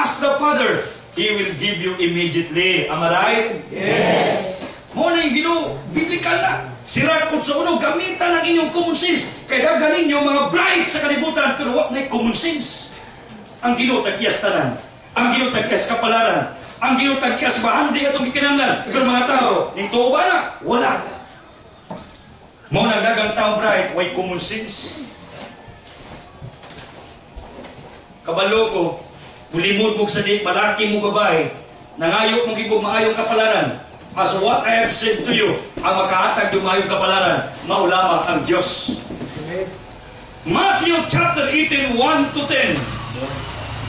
ask the Father, He will give you immediately. Am I right? Yes. Mo na yung Ginoo, biblical na. Sirat ko sa uno, gamitan ang inyong common sense. Kaya daganin nyo mga bright sa kalibutan, pero wag na common sense. Ang Ginoo tagyas tanan. Ang Ginoo tagyas kapalaran. Ang Ginoo tagyas bahandi atong gikinahanglan. Pero mga tao, nito ba na? Wala. Mo na dagang taong bright, way common sense. Kabalo ko, mulimod mo sa di, malaki mo babae, nangayo mong ibog maayong kapalaran. As what I have said to you, ang makahatag yung maayong kapalaran, maulama ang Diyos. Matthew chapter 18, 1 to 10.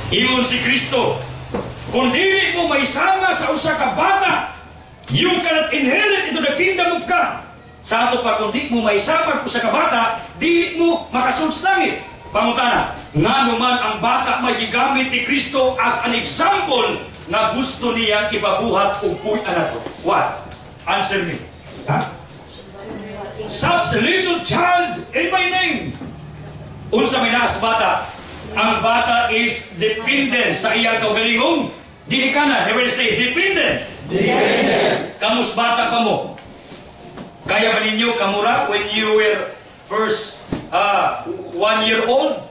Iyon si Kristo. Kung dili mo may sama sa usa ka bata, you cannot inherit into the kingdom of God. Sa ato pa, kung di mo may sama sa ka bata, di mo makasunod sa langit. Pangutana, nga naman ang bata may gigamit ni Kristo as an example na gusto niya ibabuhat o puy anato. What? Answer me. Ha? Such a little child in my name. Unsa may naas bata? Ang bata is dependent sa iyang kaugalingong. Dili ka na. Never say dependent. Dependent. Kamus bata pa mo. Kaya ba ninyo kamura when you were first 1 year old?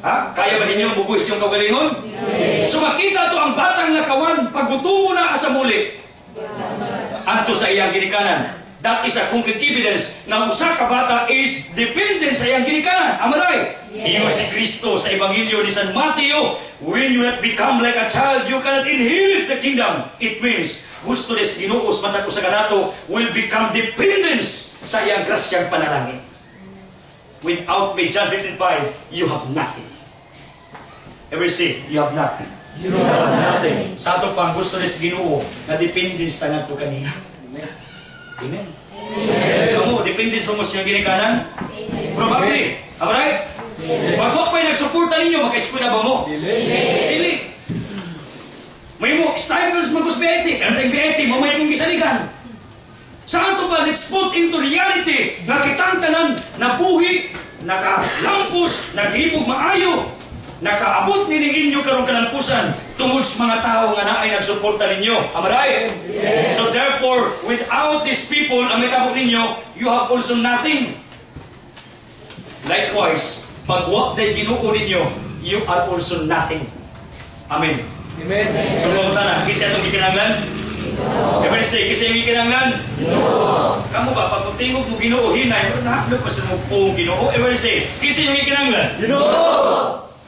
Ha? Kaya ba ninyo bubuhis yung kaugalingon? Yes. So makita to ang batang nakawan, paggutungo na asa muli. Adto sa iyang ginikanan. That is a concrete evidence na usa ka bata is dependent sa iyang ginikanan. Am I right? Yes. Iyon si Kristo sa Ebanghelyo ni San Mateo. When you not become like a child, you cannot inherit the kingdom. It means, gusto des Ginuos matag usa kanato will become dependence sa iyang grasyang panalangin. Without me, John 15:5, you have nothing. Ever say, you have nothing. You have nothing. Sa ato pang gusto des Ginoo na dependence tangan to kaniya. Amen. Amen. Kamu, dependence mo sa iyong ginikanan? Probably. Am I right? Yes. Pag mo pa'y nagsuporta ninyo, maka-eskwela ba mo? Dili. May mo, stipends magos BIT, kantang BIT, mamay mong gisaligan. Saan ito ba? Let's put into reality na kitang tanan na buhi, nakalampos, naghibog maayo, nakaabot ni ninyo karong kalampusan tungod sa mga tao nga naay nagsuporta ninyo. Am I right? Yes. So therefore, without these people ang may kabot ninyo, you have also nothing. Likewise, pag what they Ginoo ninyo, you are also nothing. Amen. Amen. So mga na, kisa itong ikinanglan? Ever say, kisa yung ikinanglan? No. Kamu ba, pag tingog mo Ginoo, hinay, pero nahaklog pa sa mo pong Ginoo. Ever say, kisa yung ikinanglan? No.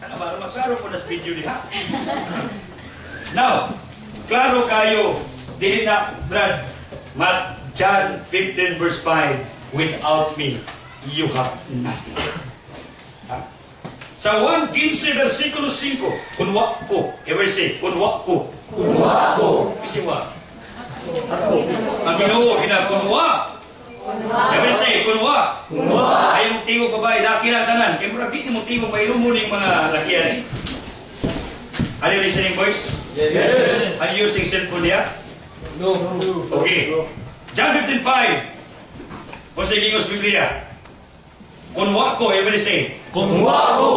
Kana ba, maklaro po na sa video niya. Now, klaro kayo, dili na, Brad, John 15 verse 5, without me, you have nothing. Ha? Sa 1:15 versikulo 5, kunwa ko. Ever say, kunwa ko. Kunwa ko. Kasi wa. Ang Ginoo kinakunwa. Ever say, kunwa. Kunwa. Ay mong tingog babae, laki lang tanan. Kaya murag di mong tingog, mayroon mo ning mga lakihan. Are you listening, boys? Yes. Are you using cellphone niya? No. Okay. John 15:5. Kung sa Gingos Biblia. Kunwa ko, everybody say. Kunwa ko.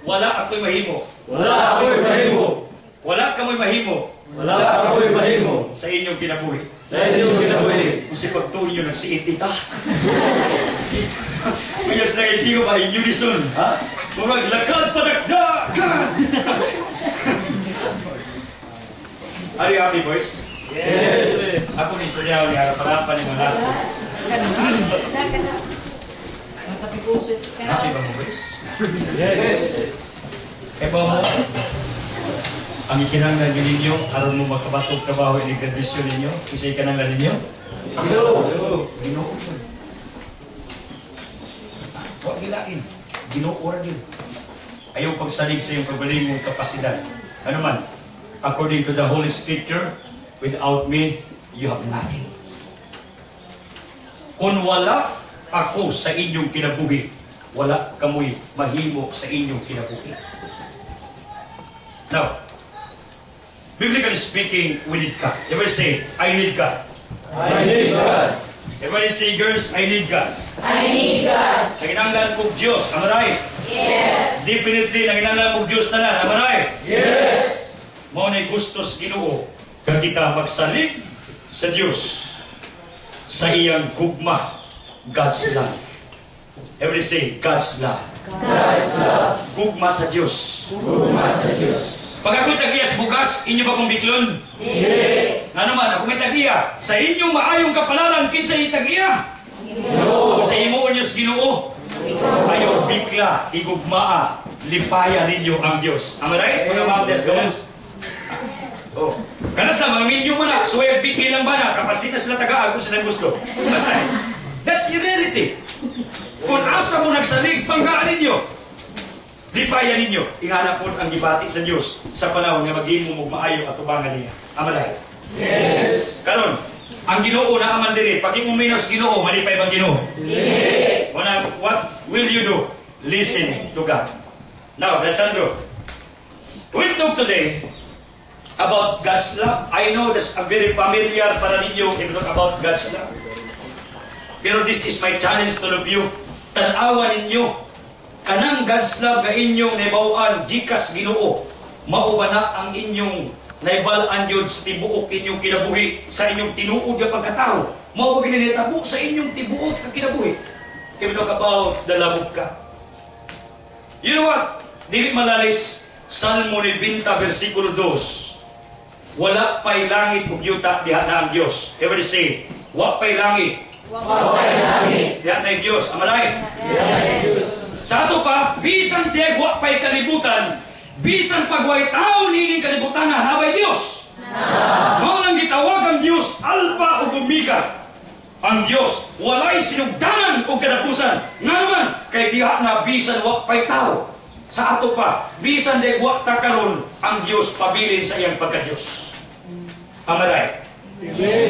Wala ako'y mahimo. Wala ako'y mahimo. Wala kamo'y mahimo. Wala ako'y mahimo. Sa inyong kinabuhi. Sa inyong kinabuhi. Kung si pagtuloy nyo nagsiiti ta. Kuyas na kayo ba in unison? Ha? Murag lakad padagdagan! Are you happy, boys? Yes. Ako ni Sanyaw ni Haraparapan ni Manato. Happy ba mo, boys? Yes. E ba mo? Ang ikinanglan ninyo, aron mo magkabatog trabaho ni graduation ninyo, isa ikinanglan ninyo? Ginoo. Ginoo. Huwag gilain. Ginoo rin. Ayaw pagsalig sa iyong pagbaling mong kapasidad. Ano man, according to the Holy Scripture, without me, you have nothing. Kung wala ako sa inyong kinabuhi, wala kamoy mahimo sa inyong kinabuhi. Now, biblically speaking, we need God. Everybody say, I need God. I need God. Everybody say, girls, I need God. I need God. Naginanglan kong Diyos, am I right? Yes. Definitely, naginanglan kong Diyos na lang, am I right? Yes. Mo na may gustos Ginoo kag kita magsalig sa Dios sa iyang gugma. God's love. Everybody say God's love. God's love. Gugma sa Dios. Gugma sa Diyos. Pag ako'y tagiyas bugas, inyo ba kong biklon? Dili. Nga naman, ako may tagiya. Sa inyong maayong kapalaran, kinsa itagiya? Ginoo. Sa imo Diyos Ginoo, ayaw bigla, igugmaa, lipaya ninyo ang Diyos. Am I right? Mga Baptist, guys? Oh. Kanas na, mga minyo mo na, suwag bigli lang ba na, kapag di na sila tagaan kung sila gusto. That's the reality. Kung asa mo nagsalig, panggaan ninyo. Lipaya ninyo, ihanap po ang gibati sa Diyos sa panahon nga mag-imo mo maayo at tubangan niya. Am I right? Yes. Karon, ang Ginoo na aman diri, pag mo minus Ginoo, malipay bang Ginoo? Dili. What will you do? Listen to God. Now, Alessandro, we'll talk today about God's love. I know that's a very familiar para ninyo if you talk about God's love. Pero this is my challenge to all of you. Tanawa ninyo, kanang God's love nga inyong naibawan, gikas Ginoo, mao ba na ang inyong naibalaan yun sa tibuok inyong kinabuhi, sa inyong tinuod nga pagkatao. Mao ba ginitabo sa inyong tibuok nga kinabuhi. If we talk about the love of God. You know what? Dili malalis, Salmo 90, versikulo 2. Wala pa'y langit ug yuta diha na ang Dios. Everybody say, wa pa'y langit. Wapay langit. Diha na ang Dios. Am I right? Yes. Sa ato pa, bisan tiag wa pa'y kalibutan, bisan pagway tao nining kalibutan na nabay Dios. Mao nang gitawag ang Dios Alpha ug Omega. Ang Dios walay sinugdanan o kadapusan. Nga naman, kay diha na bisan wa pa'y tao. Sa ato pa, bisan di wa ta karon, ang Dios pabilin sa iyang pagka-Dios. Am I right? Yes.